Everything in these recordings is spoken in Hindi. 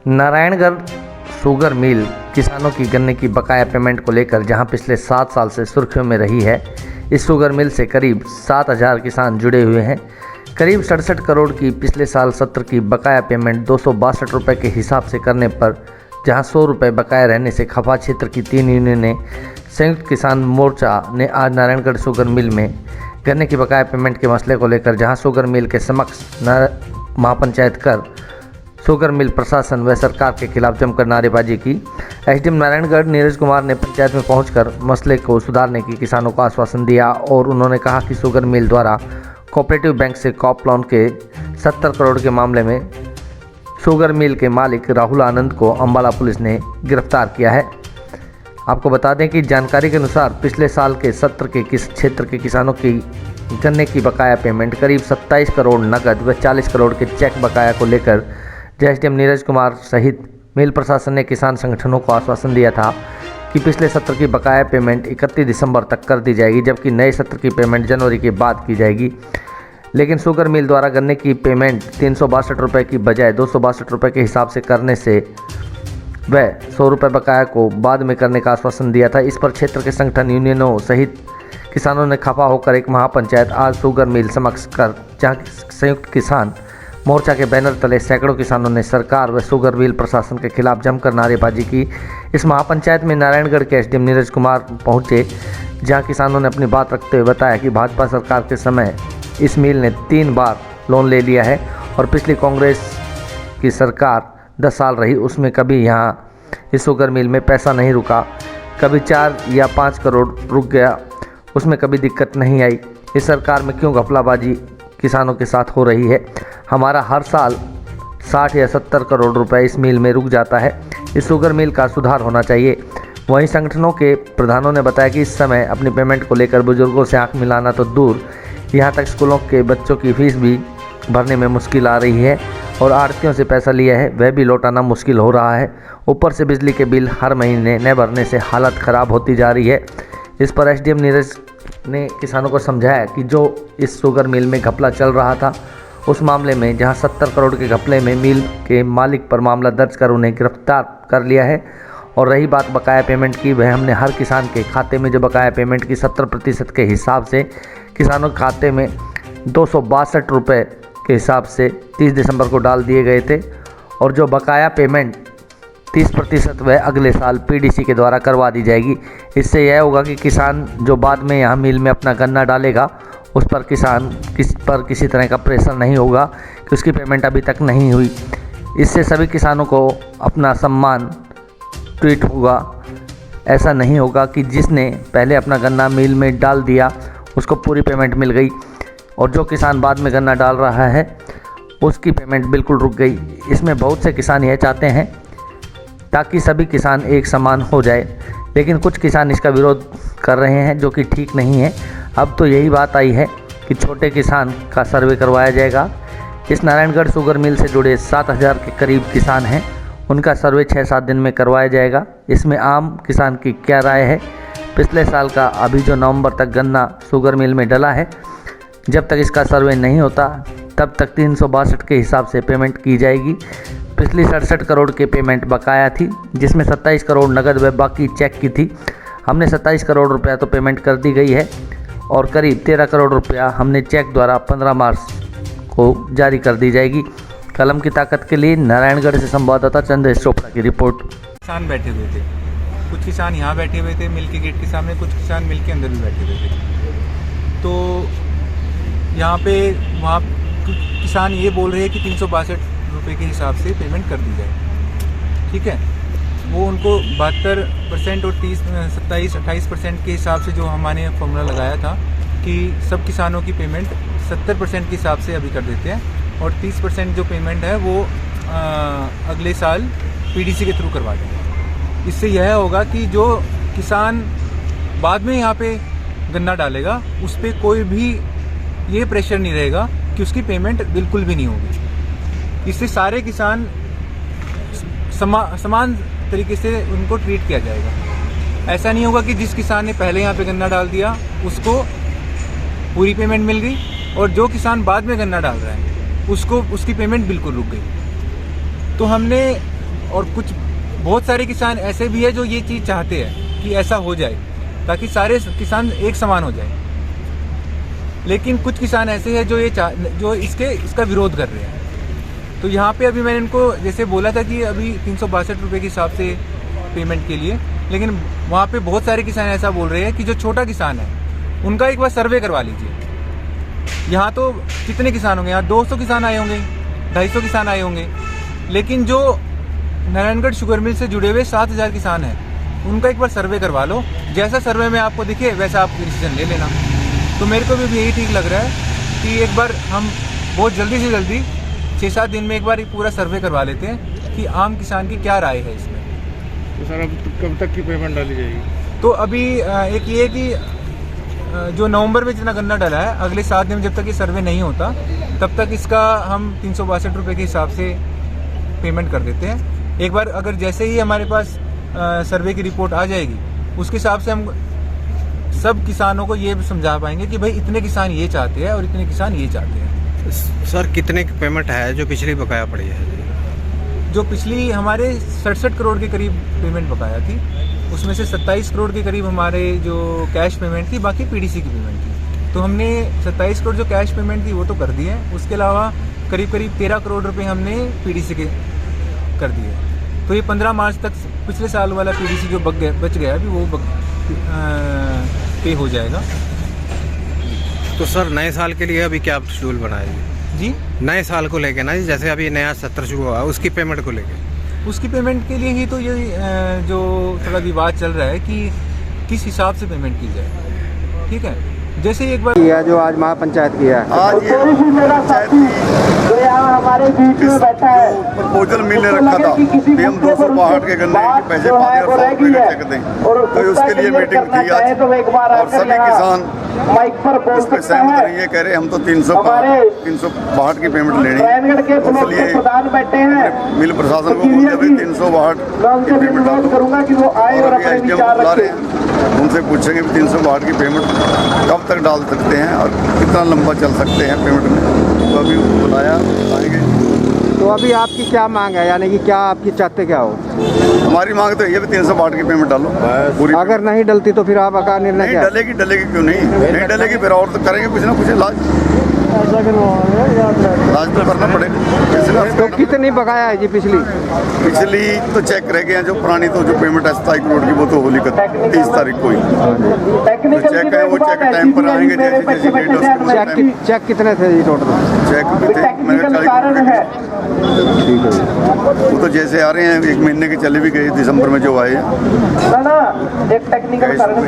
नारायणगढ़ शुगर मिल किसानों की गन्ने की बकाया पेमेंट को लेकर जहां पिछले 7 साल से सुर्खियों में रही है, इस शुगर मिल से करीब 7,000 किसान जुड़े हुए हैं। करीब 67 करोड़ की पिछले साल सत्र की बकाया पेमेंट 262 रुपये के हिसाब से करने पर जहां 100 रुपये बकाया रहने से खफा क्षेत्र की 3 यूनियनें संयुक्त किसान मोर्चा ने आज नारायणगढ़ शुगर मिल में गन्ने की बकाया पेमेंट के मसले को लेकर जहां शुगर मिल के समक्ष महापंचायत कर शुगर मिल प्रशासन व सरकार के खिलाफ जमकर नारेबाजी की। एसडीएम नारायणगढ़ नीरज कुमार ने पंचायत में पहुंचकर मसले को सुधारने की किसानों को आश्वासन दिया और उन्होंने कहा कि शुगर मिल द्वारा कोऑपरेटिव बैंक से कॉप लोन के 70 करोड़ के मामले में शुगर मिल के मालिक राहुल आनंद को अम्बाला पुलिस ने गिरफ्तार किया है। आपको बता दें कि जानकारी के अनुसार पिछले साल के सत्र के क्षेत्र के किसानों की गन्ने की बकाया पेमेंट करीब 27 करोड़ नकद व 40 करोड़ के चेक बकाया को लेकर एसडीएम नीरज कुमार सहित मिल प्रशासन ने किसान संगठनों को आश्वासन दिया था कि पिछले सत्र की बकाया पेमेंट 31 दिसंबर तक कर दी जाएगी, जबकि नए सत्र की पेमेंट जनवरी के बाद की जाएगी। लेकिन शुगर मिल द्वारा गन्ने की पेमेंट 362 रुपये की बजाय 262 रुपये के हिसाब से करने से वह 100 रुपये बकाया को बाद में करने का आश्वासन दिया था। इस पर क्षेत्र के संगठन यूनियनों सहित किसानों ने खफा होकर एक महापंचायत आज शुगर मिल समक्ष कर जहां संयुक्त किसान मोर्चा के बैनर तले सैकड़ों किसानों ने सरकार व शुगर मिल प्रशासन के खिलाफ जमकर नारेबाजी की। इस महापंचायत में नारायणगढ़ के एसडीएम नीरज कुमार पहुंचे, जहां किसानों ने अपनी बात रखते हुए बताया कि भाजपा सरकार के समय इस मिल ने 3 बार लोन ले लिया है और पिछली कांग्रेस की सरकार 10 साल रही, उसमें कभी यहाँ इस शुगर मिल में पैसा नहीं रुका, कभी 4 या 5 करोड़ रुक गया, उसमें कभी दिक्कत नहीं आई। इस सरकार में क्यों घपलाबाजी किसानों के साथ हो रही है? हमारा हर साल 60 या 70 करोड़ रुपए इस मिल में रुक जाता है। इस शुगर मिल का सुधार होना चाहिए। वहीं संगठनों के प्रधानों ने बताया कि इस समय अपनी पेमेंट को लेकर बुजुर्गों से आंख मिलाना तो दूर, यहां तक स्कूलों के बच्चों की फीस भी भरने में मुश्किल आ रही है और आढ़तियों से पैसा लिया है वह भी लौटाना मुश्किल हो रहा है। ऊपर से बिजली के बिल हर महीने न भरने से हालत ख़राब होती जा रही है। इस पर एसडीएम नीरज ने किसानों को समझाया कि जो इस शुगर मिल में घपला चल रहा था, उस मामले में जहां 70 करोड़ के घपले में मिल के मालिक पर मामला दर्ज कर उन्हें गिरफ्तार कर लिया है। और रही बात बकाया पेमेंट की, वह हमने हर किसान के खाते में जो बकाया पेमेंट की 70% के हिसाब से किसानों के खाते में 262 रुपये के हिसाब से 30 दिसंबर को डाल दिए गए थे और जो बकाया पेमेंट 30% वह अगले साल पीडीसी के द्वारा करवा दी जाएगी। इससे यह होगा कि किसान जो बाद में यहाँ मिल में अपना गन्ना डालेगा उस पर किसी तरह का प्रेशर नहीं होगा कि उसकी पेमेंट अभी तक नहीं हुई। इससे सभी किसानों को अपना सम्मान ट्वीट होगा। ऐसा नहीं होगा कि जिसने पहले अपना गन्ना मिल में डाल दिया उसको पूरी पेमेंट मिल गई और जो किसान बाद में गन्ना डाल रहा है उसकी पेमेंट बिल्कुल रुक गई। इसमें बहुत से किसान यह चाहते हैं ताकि सभी किसान एक समान हो जाए, लेकिन कुछ किसान इसका विरोध कर रहे हैं जो कि ठीक नहीं है। अब तो यही बात आई है कि छोटे किसान का सर्वे करवाया जाएगा। इस नारायणगढ़ शुगर मिल से जुड़े 7,000 के करीब किसान हैं, उनका सर्वे 6-7 दिन में करवाया जाएगा। इसमें आम किसान की क्या राय है? पिछले साल का अभी जो नवंबर तक गन्ना शुगर मिल में डला है, जब तक इसका सर्वे नहीं होता तब तक 362 के हिसाब से पेमेंट की जाएगी। पिछली 67 करोड़ के पेमेंट बकाया थी, जिसमें 27 करोड़ नकद व बाकी चेक की थी। हमने 27 करोड़ रुपया तो पेमेंट कर दी गई है और करीब 13 करोड़ रुपया हमने चेक द्वारा 15 मार्च को जारी कर दी जाएगी। कलम की ताकत के लिए नारायणगढ़ से संवाददाता चंद्रेश चोपड़ा की रिपोर्ट। किसान बैठे हुए थे, कुछ किसान यहाँ बैठे हुए थे मिल के गेट के सामने, कुछ किसान मिल के अंदर भी बैठे हुए थे। तो यहाँ पे वहाँ किसान ये बोल रहे हैं कि 362 रुपये के हिसाब से पेमेंट कर दी जाए, ठीक है। वो उनको 72% और 27-28% के हिसाब से जो हमने फॉर्मूला लगाया था कि सब किसानों की पेमेंट 70% के हिसाब से अभी कर देते हैं और 30% जो पेमेंट है वो अगले साल पीडीसी के थ्रू करवा देंगे। इससे यह होगा कि जो किसान बाद में यहाँ पे गन्ना डालेगा उस पर कोई भी ये प्रेशर नहीं रहेगा कि उसकी पेमेंट बिल्कुल भी नहीं होगी। इससे सारे किसान समान तरीके से उनको ट्रीट किया जाएगा। ऐसा नहीं होगा कि जिस किसान ने पहले यहाँ पे गन्ना डाल दिया उसको पूरी पेमेंट मिल गई और जो किसान बाद में गन्ना डाल रहा है उसको उसकी पेमेंट बिल्कुल रुक गई। तो हमने और कुछ बहुत सारे किसान ऐसे भी है जो ये चीज़ चाहते हैं कि ऐसा हो जाए ताकि सारे किसान एक समान हो जाए, लेकिन कुछ किसान ऐसे हैं जो जो इसका विरोध कर रहे हैं। तो यहाँ पे अभी मैंने इनको जैसे बोला था कि अभी 362 रुपये के हिसाब से पेमेंट के लिए, लेकिन वहाँ पे बहुत सारे किसान ऐसा बोल रहे हैं कि जो छोटा किसान है उनका एक बार सर्वे करवा लीजिए। यहाँ तो कितने किसान होंगे, यहाँ 200 किसान आए होंगे, 250 किसान आए होंगे, लेकिन जो नारायणगढ़ शुगर मिल से जुड़े हुए 7000 किसान हैं उनका एक बार सर्वे करवा लो। जैसा सर्वे में आपको दिखे वैसा आप डिसीजन ले लेना। तो मेरे को भी यही ठीक लग रहा है कि एक बार हम बहुत जल्दी से जल्दी 6-7 दिन में एक बार पूरा सर्वे करवा लेते हैं कि आम किसान की क्या राय है इसमें। तो सर अब कब तक की पेमेंट डाली जाएगी? तो अभी एक ये कि जो नवंबर में जितना गन्ना डाला है अगले 7 दिन जब तक ये सर्वे नहीं होता तब तक इसका हम 362 रुपये के हिसाब से पेमेंट कर देते हैं। एक बार अगर जैसे ही हमारे पास सर्वे की रिपोर्ट आ जाएगी उसके हिसाब से हम सब किसानों को ये समझा पाएंगे कि भाई इतने किसान ये चाहते हैं और इतने किसान ये चाहते हैं। सर कितने की पेमेंट है जो पिछली बकाया पड़ी है? जो पिछली हमारे 67 करोड़ के करीब पेमेंट बकाया थी, उसमें से 27 करोड़ के करीब हमारे जो कैश पेमेंट थी, बाकी पीडीसी की पेमेंट थी। तो हमने 27 करोड़ जो कैश पेमेंट थी वो तो कर दी है, उसके अलावा करीब 13 करोड़ रुपए हमने पीडीसी के कर दिए। तो ये 15 मार्च तक पिछले साल वाला पीडीसी जो बच गया अभी वो पे हो जाएगा। तो सर नए साल के लिए अभी क्या शेड्यूल बनाएंगे जी? नए साल को लेके ना जी, जैसे अभी नया सत्र शुरू हुआ उसकी पेमेंट को लेके? उसकी पेमेंट के लिए ही तो ये जो थोड़ा विवाद चल रहा है कि किस हिसाब से पेमेंट की जाए। ठीक है, जैसे एक बार किया जो आज महापंचायत किया है, आज ये हमारे बीच में बैठा है प्रपोजल मिल ने रखा था कि हम 262 के गन्ने के पैसे 5,000 रुपये का चेक दें, तो उसके लिए मीटिंग थी आज और सभी किसान इस पर सहमत नहीं है, कह रहे हम तो 362 की पेमेंट लेनी है। इसलिए मिल प्रशासन को बोलते हुए 362 की पेमेंट डालो और अभी SDM बुला रहे हैं, उनसे पूछेंगे 362 की पेमेंट कब तक डाल सकते हैं और कितना लंबा चल सकते हैं पेमेंट में। तो अभी बुलाया आएंगे। तो अभी आपकी क्या मांग है, यानी कि क्या आपकी चाहते क्या हो? हमारी मांग तो ये भी 362 की पेमेंट डालो पूरी। अगर नहीं डलती तो फिर आप का निर्णय क्या? डलेगी क्यों नहीं डलेगी, फिर और तो करेंगे कुछ ना कुछ इलाज तो करना पड़ेगा। तो कितनी बकाया है जी पिछली तो चेक रह गए हैं, जो पुरानी तो जो पेमेंट है 27 करोड़ की वो तो होली का 30 तारीख को ही तो चेक है, वो चेक टाइम पर आएंगे जैसी डेट है। चेक कितने थे जी टोटल? चेक भी थे मेरे 40 करोड़ के। ठीक है, वो तो जैसे आ रहे हैं 1 महीने के चले भी गए, दिसंबर में जो आए हैं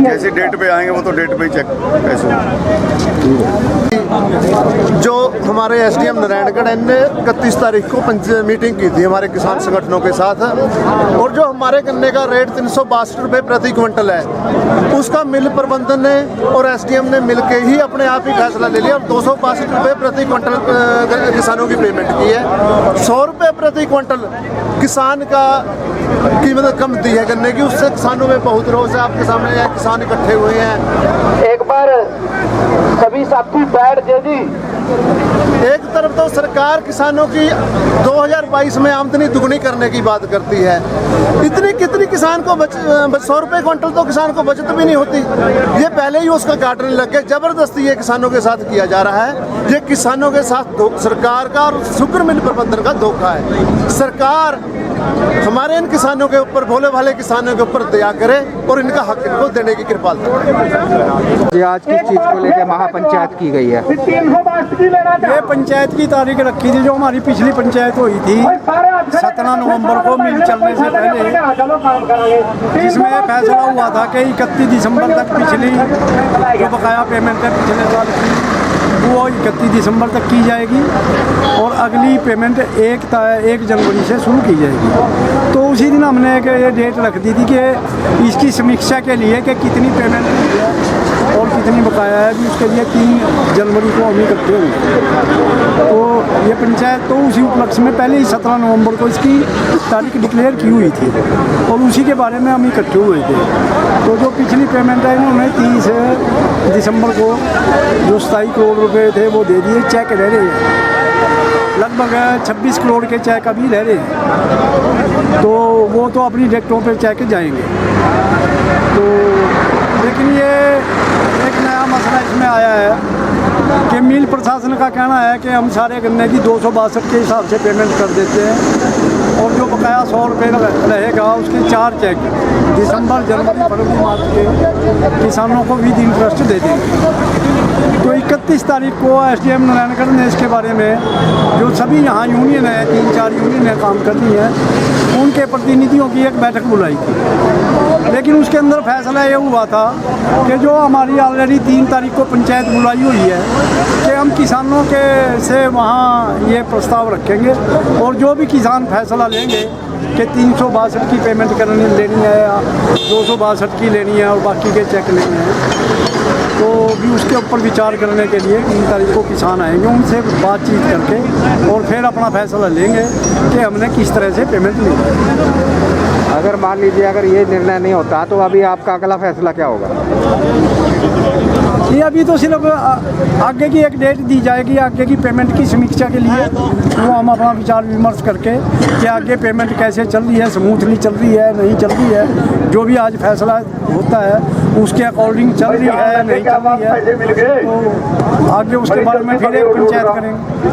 जैसे डेट पे आएंगे वो तो डेट पे ही चेक कैसे। जो हमारे SDM नारायणगढ़ ने 31 तारीख को मीटिंग की थी हमारे किसान संगठनों के साथ, और जो हमारे गन्ने का रेट 362 रुपये प्रति क्विंटल है उसका मिल प्रबंधन ने और SDM ने मिलके ही अपने आप ही फैसला ले लिया और 262 रुपये प्रति क्विंटल किसानों की पेमेंट की है। 100 रुपये प्रति क्विंटल किसान का कीमत कम दी है गन्ने की, उससे किसानों में बहुत रोष है। आपके सामने यह किसान इकट्ठे हुए हैं। एक बार सभी साथी बैठ जी। एक तरफ तो सरकार किसानों की 2022 में आमदनी दुगनी करने की बात करती है, इतनी कितनी किसान को 100 रुपये क्विंटल तो किसान को बचत भी नहीं होती, ये पहले ही उसका काटने लग गए। जबरदस्ती ये किसानों के साथ किया जा रहा है, ये किसानों के साथ सरकार का और शुगर मिल प्रबंधन का धोखा है। सरकार हमारे इन किसानों के ऊपर, भोले भाले किसानों के ऊपर दया करे और इनका हक इनको देने की कृपालता करे। आज किस चीज़ को लेकर महापंचायत की गई है? ये पंचायत की तारीख रखी थी जो हमारी पिछली पंचायत हुई थी 17 नवंबर को मिल चलने से पहले, जिसमें फैसला हुआ था कि 31 दिसंबर तक पिछली जो बकाया पेमेंट है पिछले साल की वो 31 दिसंबर तक की जाएगी और अगली पेमेंट 1 जनवरी से शुरू की जाएगी। तो उसी दिन हमने एक ये डेट रख दी थी कि इसकी समीक्षा के लिए कि कितनी पेमेंट हुई है और कितनी बकाया है, भी उसके लिए 3 जनवरी को हम इकट्ठे हुए। तो ये पंचायत तो उसी उपलक्ष्य में पहले ही 17 नवंबर को इसकी तारीख डिक्लेयर की हुई थी और उसी के बारे में हम इकट्ठे हुए थे। तो जो पिछली पेमेंट है इन्होंने 30 दिसंबर को जो 27 करोड़ रुपए थे वो दे दिए, चेक रह रहे हैं लगभग 26 करोड़ के चेक अभी रह रहे हैं, तो वो तो अपनी डेटों पे चेक जाएंगे। तो लेकिन ये एक नया मसला इसमें आया है कि मिल प्रशासन का कहना है कि हम सारे गन्ने की 262 के हिसाब से पेमेंट कर देते हैं और जो बकाया 100 रुपये रहेगा उसके 4 चेक दिसंबर, जनवरी, फरवरी, मार्च के किसानों को विद इंटरेस्ट दे देंगे। तो 31 तारीख को SDM नारायणगढ़ ने इसके बारे में जो सभी यहाँ यूनियन है, 3-4 यूनियन काम कर रही हैं, उनके प्रतिनिधियों की एक बैठक बुलाई थी। लेकिन उसके अंदर फैसला ये हुआ था कि जो हमारी ऑलरेडी 3 तारीख को पंचायत बुलाई हुई है कि हम किसानों के से वहाँ ये प्रस्ताव रखेंगे और जो भी किसान फैसला लेंगे कि 362 की पेमेंट लेनी है या 262 की लेनी है और बाकी के चेक लेने हैं, तो भी उसके ऊपर विचार करने के लिए 3 तारीख को किसान आएंगे, उनसे बातचीत करके और फिर अपना फैसला लेंगे कि हमने किस तरह से पेमेंट ली है। अगर मान लीजिए अगर ये निर्णय नहीं होता तो अभी आपका अगला फैसला क्या होगा? ये अभी तो सिर्फ आगे की एक डेट दी जाएगी, आगे की पेमेंट की समीक्षा के लिए वो हम अपना विचार विमर्श करके कि आगे पेमेंट कैसे चल रही है, स्मूथली चल रही है, नहीं चल रही है, जो भी आज फैसला होता है उसके अकॉर्डिंग चल रही है, नहीं चल रही है, तो आगे उसके बारे में फिर एक पंचायत करेंगे।